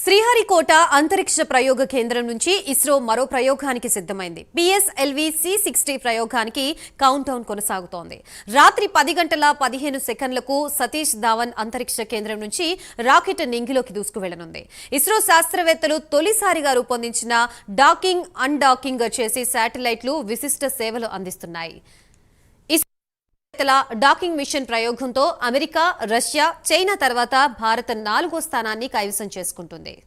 శ్రీహరికోట అంతరిక్ష ప్రయోగ కేంద్రం నుంచి ఇస్రో మరో ప్రయోగానికి సిద్ధమైంది. పిఎస్ఎల్వి C60 ప్రయోగానికి కౌంట్ డౌన్ కొనసాగుతోంది. రాత్రి 10:15 సతీష్ ధావన్ అంతరిక్ష కేంద్రం నుంచి రాకెట్ నింగిలోకి దూసుకువెళ్లనుంది. ఇస్రో శాస్త్రవేత్తలు తొలిసారిగా రూపొందించిన డాకింగ్, అన్డాకింగ్ చేసి శాటిలైట్లు విశిష్ట సేవలు అందిస్తున్నాయి. డాకింగ్ మిషన్ ప్రయోగంతో అమెరికా, రష్యా, చైనా తర్వాత భారత్ 4వ స్థానాన్ని కైవసం చేసుకుంటుంది.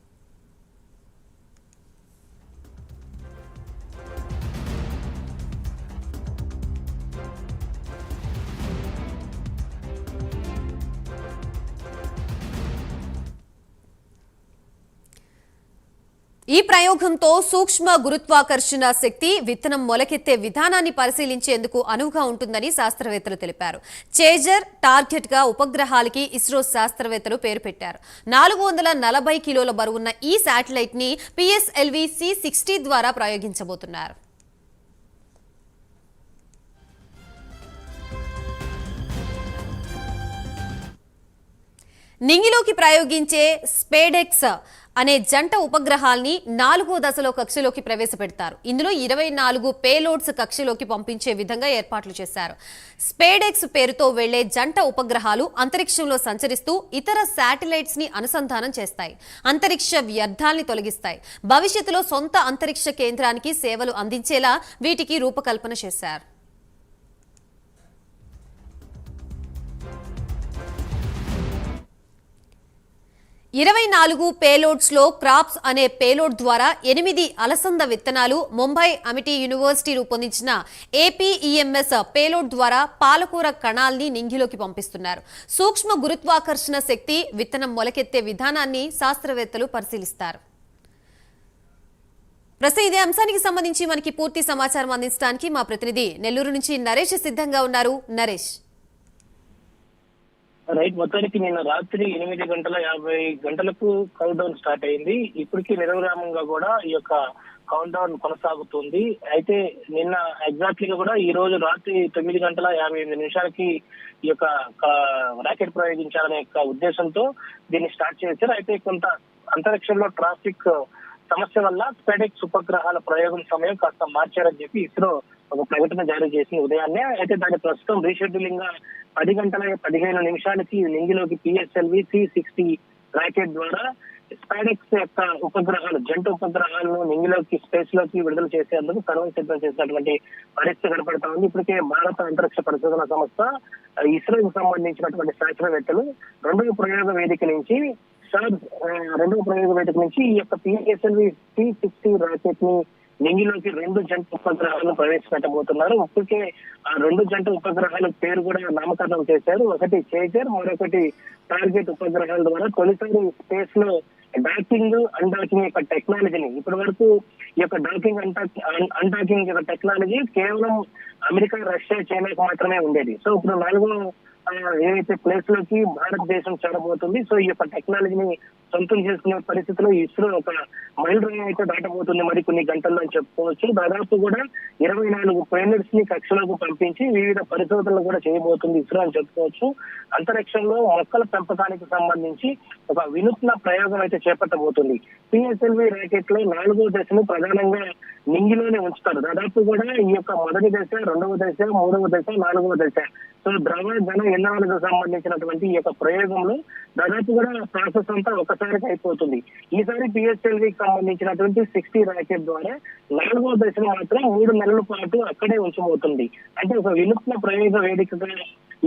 ఈ ప్రయోగంతో సూక్ష్మ గురుత్వాకర్షణ శక్తి విత్తనం మొలకెత్తే విధానాన్ని పరిశీలించేందుకు అనువుగా ఉంటుందని శాస్త్రవేత్తలు తెలిపారు. చేజర్ టార్గెట్ గా ఉపగ్రహాలకి ఇస్రో శాస్త్రవేత్తలు పేరు పెట్టారు. 440 కిలోల బరువున్న ఈ శాటిలైట్ ని పిఎస్ఎల్వి C60 ద్వారా ప్రయోగించబోతున్నారు. నింగిలోకి ప్రయోగించే స్పేడెక్స్ అనే జంట ఉపగ్రహాల్ని 4వ దశలో కక్షలోకి ప్రవేశపెడతారు. ఇందులో 24 పేలోడ్స్ కక్షలోకి పంపించే విధంగా ఏర్పాట్లు చేశారు. స్పేడెక్స్ పేరుతో వెళ్లే జంట ఉపగ్రహాలు అంతరిక్షంలో సంచరిస్తూ ఇతర శాటిలైట్స్ ని అనుసంధానం చేస్తాయి. అంతరిక్ష వ్యర్థాల్ని తొలగిస్తాయి. భవిష్యత్తులో సొంత అంతరిక్ష కేంద్రానికి సేవలు అందించేలా వీటికి రూపకల్పన చేశారు. 24 పేలోడ్స్ లో క్రాప్స్ అనే పేలోడ్ ద్వారా 8 అలసంద విత్తనాలు, ముంబై అమిటీ యూనివర్సిటీ రూపొందించిన APEMS పేలోడ్ ద్వారా పాలకూర కణాల్ని నింగిలోకి పంపిస్తున్నారు. సూక్ష్మ గురుత్వాకర్షణ శక్తి విత్తనం మొలకెత్తే విధానాన్ని శాస్త్రవేత్తలు పరిశీలిస్తారు. ప్రస్తుతం ఇదే అంశానికి సంబంధించి మనకి పూర్తి సమాచారం అందించడానికి మా ప్రతినిధి నెల్లూరు నుంచి నరేష్ సిద్ధంగా ఉన్నారు. నరేష్, రైట్, మొత్తానికి నిన్న రాత్రి 8:50 కౌంట్ డౌన్ స్టార్ట్ అయింది. ఇప్పటికీ నిరవిరామంగా కూడా ఈ యొక్క కౌంట్ డౌన్ కొనసాగుతుంది. అయితే నిన్న ఎగ్జాక్ట్లీగా కూడా ఈ రోజు రాత్రి 9:58 ఈ యొక్క రాకెట్ ప్రయోగించాలనే ఉద్దేశంతో దీన్ని స్టార్ట్ చేశారు. అయితే కొంత అంతరిక్షంలో ట్రాఫిక్ సమస్య వల్ల స్పేడెక్స్ ఉపగ్రహాల ప్రయోగం సమయం కాస్త మార్చారని చెప్పి ఇస్రో ఒక ప్రకటన జారీ చేసింది ఉదయాన్నే. అయితే దాని ప్రస్తుతం రీషెడ్యూలింగ్ గా 10:15 నింగిలోకి పిఎస్ఎల్వి C60 రాకెట్ ద్వారా స్పేడెక్స్ యొక్క ఉపగ్రహాలు, జంట ఉపగ్రహాలను నింగిలోకి, స్పేస్ లోకి విడుదల చేసేందుకు సర్వం సిద్ధం చేసినటువంటి పరిస్థితి కనపడతా ఉంది. ఇప్పటికే భారత అంతరిక్ష పరిశోధన సంస్థ ఇస్రోకి సంబంధించినటువంటి శాస్త్రవేత్తలు రెండవ ప్రయోగ వేదిక నుంచి ఈ యొక్క పిఎస్ఎల్వి C60 రాకెట్ ని నింగిలోకి 2 జంట ఉపగ్రహాలను ప్రవేశపెట్టబోతున్నారు. ఇప్పటికే ఆ 2 జంట ఉపగ్రహాల పేరు కూడా నామకరణం చేశారు. ఒకటి చేజర్, మరొకటి టార్గెట్ ఉపగ్రహాల ద్వారా తొలిసారి స్పేస్ లో డాకింగ్, అన్డాకింగ్ యొక్క టెక్నాలజీని, ఇప్పటి వరకు ఈ యొక్క డాకింగ్, అన్డాకింగ్ యొక్క టెక్నాలజీ కేవలం అమెరికా, రష్యా, చైనాకు మాత్రమే ఉండేది. సో ఇప్పుడు 4వ ఏదైతే ప్లేస్ లోకి భారతదేశం చేరబోతుంది. సో ఈ యొక్క టెక్నాలజీని సొంతం చేసుకునే పరిస్థితిలో ఇస్రో ఒక మైలురాయి అయితే దాటబోతుంది మరి కొన్ని గంటల్లో అని చెప్పుకోవచ్చు. దాదాపు కూడా 24 పైలట్స్ ని కక్షలోకి పంపించి వివిధ పరిశోధనలు కూడా చేయబోతుంది ఇస్రో అని చెప్పుకోవచ్చు. అంతరిక్షంలో మొక్కల పెంపకానికి సంబంధించి ఒక వినూత్న ప్రయోగం అయితే చేపట్టబోతుంది. పిఎస్ఎల్వి రాకెట్ లో 4వ దశను ప్రధానంగా నింగిలోనే ఉంచుతారు. దాదాపు కూడా ఈ యొక్క మొదటి దశ, 2వ దశ, 3వ దశ, 4వ దశ, సో ద్రవ, ఘన ఇంధనాలకు సంబంధించినటువంటి ఈ యొక్క ప్రయోగంలో దాదాపు కూడా ప్రాసెస్ అంతా ఒకసారికి అయిపోతుంది. ఈసారి పిఎస్ఎల్వికి సంబంధించినటువంటి 60 రాకెట్ ద్వారా 4వ దశను మాత్రం 3 నెలల పాటు అక్కడే ఉంచబోతుంది. అంటే ఒక వినూత్న ప్రయోగ వేదికగా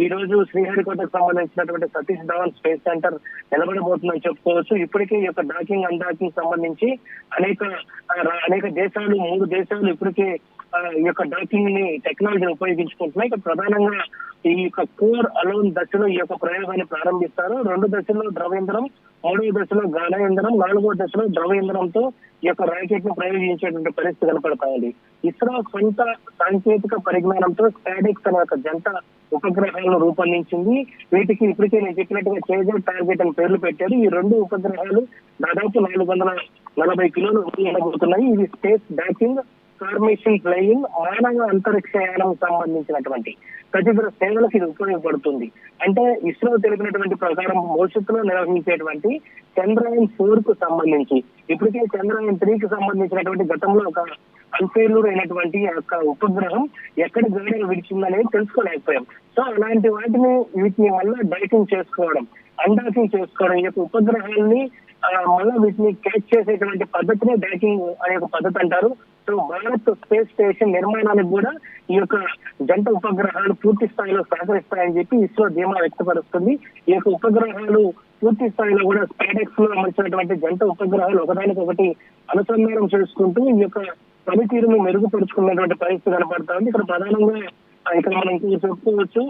ఈ రోజు శ్రీహరికోటకు సంబంధించినటువంటి సతీష్ ధావన్ స్పేస్ సెంటర్ నిలబడబోతుందని చెప్పుకోవచ్చు. ఇప్పటికే ఈ యొక్క డాకింగ్, అన్డాకింగ్ సంబంధించి అనేక దేశాలు, 3 దేశాలు ఇప్పటికే ఈ యొక్క డాకింగ్ ని టెక్నాలజీని ఉపయోగించుకుంటున్నాయి. ఇక ప్రధానంగా ఈ యొక్క కోర్ అలోన్ దశలో ఈ యొక్క ప్రయోగాన్ని ప్రారంభిస్తారు. 2 దశల్లో ద్రవ ఇంధనం, 3వ దశలో ఘన ఇంధనం, 4వ దశలో ద్రవ ఇంధనంతో ఈ యొక్క రాకెట్ ను ప్రయోగించేటువంటి పరిస్థితి కనపడతా ఉంది. ఇస్రో సొంత సాంకేతిక పరిజ్ఞానంతో స్పేడెక్స్ అనే ఒక జంట ఉపగ్రహాలను రూపొందించింది. వీటికి ఇప్పటికే నేను చెప్పినట్టుగా చేజర్, టార్గెట్ అని పేర్లు పెట్టారు. ఈ 2 ఉపగ్రహాలు దాదాపు 440 కిలోలు ఉండబోతున్నాయి. ఇవి space docking, car mission flying మానవ అంతరిక్షయానం సంబంధించినటువంటి తదితర సేవలకు ఇది ఉపయోగపడుతుంది. అంటే ఇస్రో తెలిపినటువంటి ప్రకారం భవిష్యత్తులో నిర్వహించేటువంటి చంద్రయాన్ 4 కు సంబంధించి ఇప్పటికే చంద్రయాన్ 3 కి సంబంధించినటువంటి గతంలో ఒక అన్ఫెయిల్యూర్ అయినటువంటి యొక్క ఉపగ్రహం ఎక్కడ గోడలు విడిచిందనేది తెలుసుకోలేకపోయాం. సో అలాంటి వీటిని మళ్ళీ డైటింగ్ చేసుకోవడం, అన్డాకింగ్ చేసుకోవడం, ఈ యొక్క ఉపగ్రహాన్ని మళ్ళీ వీటిని క్యాచ్ చేసేటువంటి పద్ధతిని డైటింగ్ అనే ఒక పద్ధతి అంటారు. సో భారత్ స్పేస్ స్టేషన్ నిర్మాణానికి కూడా ఈ యొక్క జంట ఉపగ్రహాలు పూర్తి స్థాయిలో సహకరిస్తాయని చెప్పి ఇస్రో ధీమా వ్యక్తపరుస్తుంది. ఈ యొక్క ఉపగ్రహాలు పూర్తి స్థాయిలో కూడా స్పేడెక్స్ లో అమర్చినటువంటి జంట ఉపగ్రహాలు ఒకదానికొకటి అనుసంధానం చేసుకుంటూ ఈ యొక్క పనితీరును మెరుగుపరుచుకున్నటువంటి పరిస్థితి కనపడుతుంది. ఇక్కడ ప్రధానంగా ఇక్కడ మనం చెప్పుకోవచ్చు,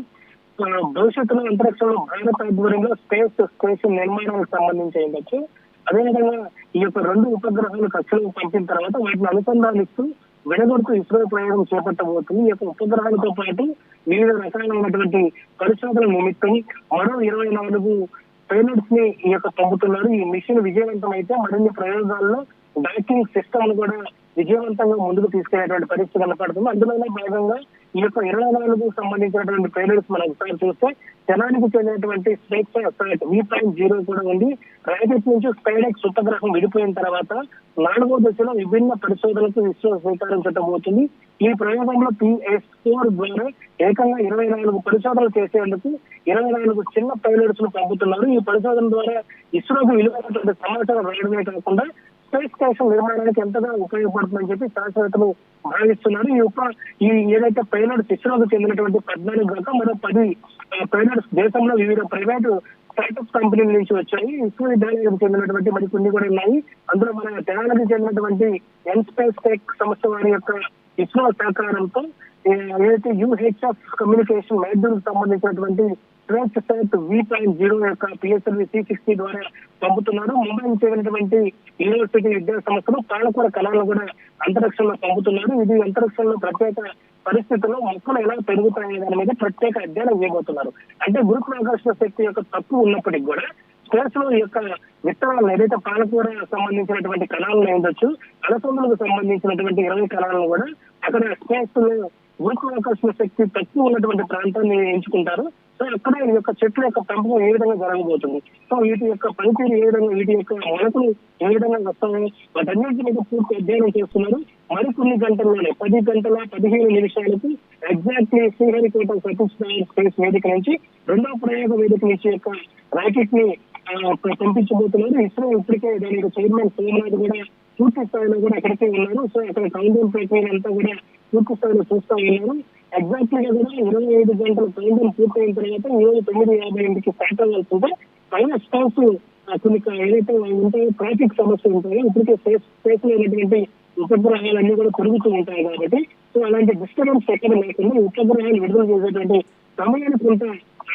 భవిష్యత్తులో అంతరిక్షంలో భారత ఆధ్వర్యంలో స్పేస్ స్టేషన్ నిర్మాణానికి సంబంధించి ఉండొచ్చు. అదేవిధంగా ఈ యొక్క 2 ఉపగ్రహాలు కక్షలకు పంపిన తర్వాత వాటిని అనుసంధానిస్తూ వెనగొడుతూ ఇస్రో ప్రయోగం చేపట్టబోతుంది. ఈ యొక్క ఉపగ్రహాలతో పాటు వివిధ రకాలైనటువంటి పరిశోధన నిమిత్తం మరో 24 పైలట్స్ ని ఈ యొక్క పంపుతున్నారు. ఈ మిషన్ విజయవంతం అయితే మరిన్ని ప్రయోగాల్లో డాకింగ్ సిస్టమ్ కూడా విజయవంతంగా ముందుకు తీసుకెళ్లేటువంటి పరిస్థితి కనపడుతుంది. అందులోనే భాగంగా ఈ యొక్క 24 సంబంధించినటువంటి పైలట్స్ మనం ఒకసారి చూస్తే జనానికి చెందినటువంటి స్పేస్ సాట్ V.0 కూడా ఉంది. రాకెట్ నుంచి స్పైడెక్స్ ఉపగ్రహం విడిపోయిన తర్వాత 4వ దశలో విభిన్న పరిశోధనలకు ఇస్రో శ్రీకారం చుట్టబోతుంది. ఈ ప్రయోగంలో PS4 ద్వారా ఏకంగా 24 పరిశోధనలు చేసేందుకు 24 చిన్న పైలట్స్ ను పంపుతున్నారు. ఈ పరిశోధన ద్వారా ఇస్రోకు విలువైనటువంటి సమాచారం రావడమే కాకుండా స్పేస్ స్టేషన్ నిర్మాణానికి ఎంతగా ఉపయోగపడుతుందని చెప్పి శాస్త్రవేత్తలు భావిస్తున్నారు. ఈ ఏదైతే పైలట్స్ ఇస్రోకు చెందినటువంటి 14 కాక మరో 10 పైలట్స్ దేశంలో వివిధ ప్రైవేటు స్టార్టప్ కంపెనీల నుంచి వచ్చాయి. విశ్వవిద్యాలయానికి చెందినటువంటి మరికొన్ని కూడా ఉన్నాయి. అందులో మన తెలంగాణకు చెందినటువంటి ఎన్స్పేస్ టెక్ సంస్థ వారి యొక్క ఇస్రో సహకారంతో ఏదైతే UHF కమ్యూనికేషన్ మాడ్యూల్ సంబంధించినటువంటి స్పేస్ సాట్ V.0 యొక్క PSLV C60 ద్వారా పంపుతున్నారు. ముంబైకి చెందినటువంటి యూనివర్సిటీ విద్యా సంస్థలు పాలకూర కళాలను కూడా అంతరిక్షంలో పంపుతున్నారు. ఇది అంతరిక్షంలో ప్రత్యేక పరిస్థితుల్లో మొక్కలు ఎలా పెరుగుతాయనే దాని మీద ప్రత్యేక అధ్యయనం చేయబోతున్నారు. అంటే గురుత్వాకర్షణ శక్తి యొక్క తక్కువ ఉన్నప్పటికీ కూడా స్పేస్ లో ఈ యొక్క విత్తనాలను ఏదైతే పాలకూర సంబంధించినటువంటి కణాలను ఉండొచ్చు, అలసందలకు సంబంధించినటువంటి 20 కణాలను కూడా అక్కడ స్పేస్ లో గురుత్వాకర్షణ శక్తి తక్కువ ఉన్నటువంటి ప్రాంతాన్ని ఎంచుకుంటారు. సో అక్కడ ఈ యొక్క చెట్ల యొక్క పెంపకం ఏ విధంగా జరగబోతుంది, సో వీటి యొక్క పనితీరు ఏ విధంగా, వీటి యొక్క మొలకలు ఏ విధంగా వస్తాయి, వాటన్నిటి మీద పూర్తి అధ్యయనం చేస్తున్నారు. మరికొన్ని గంటల్లోనే 10 గంటల 15 నిమిషాలకు ఎగ్జాక్ట్లీ శ్రీహరికోట సతీష్ ధావన్ స్పేస్ వేదిక నుంచి 2వ ప్రయోగ వేదిక నుంచి యొక్క రాకెట్ ని పంపించబోతున్నారు. ఇస్రో ఇప్పటికే దాని యొక్క చైర్మన్ సోమనాథ్ కూడా పూర్తి స్థాయిలో కూడా అక్కడికే ఉన్నారు. సో అక్కడ కౌంటింగ్ ప్రక్రియ అంతా కూడా పూర్తి స్థాయిలో చూస్తా ఉన్నారు. ఎగ్జాక్ట్లీగా కూడా 25 గంటల కౌంటింగ్ పూర్తయిన తర్వాత 9:58కి స్టార్ట్ అవ్వాల్సి ఉంటే పైన స్టాఫ్ కొన్ని ఏదైతే ఉంటాయో ట్రాఫిక్ సమస్య ఉంటాయో ఇప్పటికే స్పేస్ లో ఉన్నటువంటి ఉపగ్రహాలన్నీ కూడా పెరుగుతూ ఉంటాయి కాబట్టి సో అలాంటి డిస్టర్బెన్స్ ఎక్కడ లేకుండా ఉపగ్రహాలు విడుదల చేసేటువంటి సమయాన్ని కొంత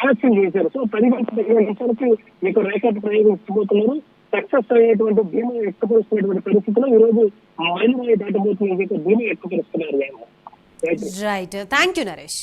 ఆలస్యం చేశారు. సో 10 గంటల 15 నిమిషాలకి మీకు రాకెట్ ప్రయోగం ఇచ్చిపోతున్నారు. సక్సెస్ అయ్యేటువంటి ధీమా వ్యక్తపరుస్తున్నటువంటి పరిస్థితిలో ఈ రోజు మైలురాయి దాటబోతున్న ధీమా వ్యక్తపరుస్తున్నారు. Right, thank you Naresh.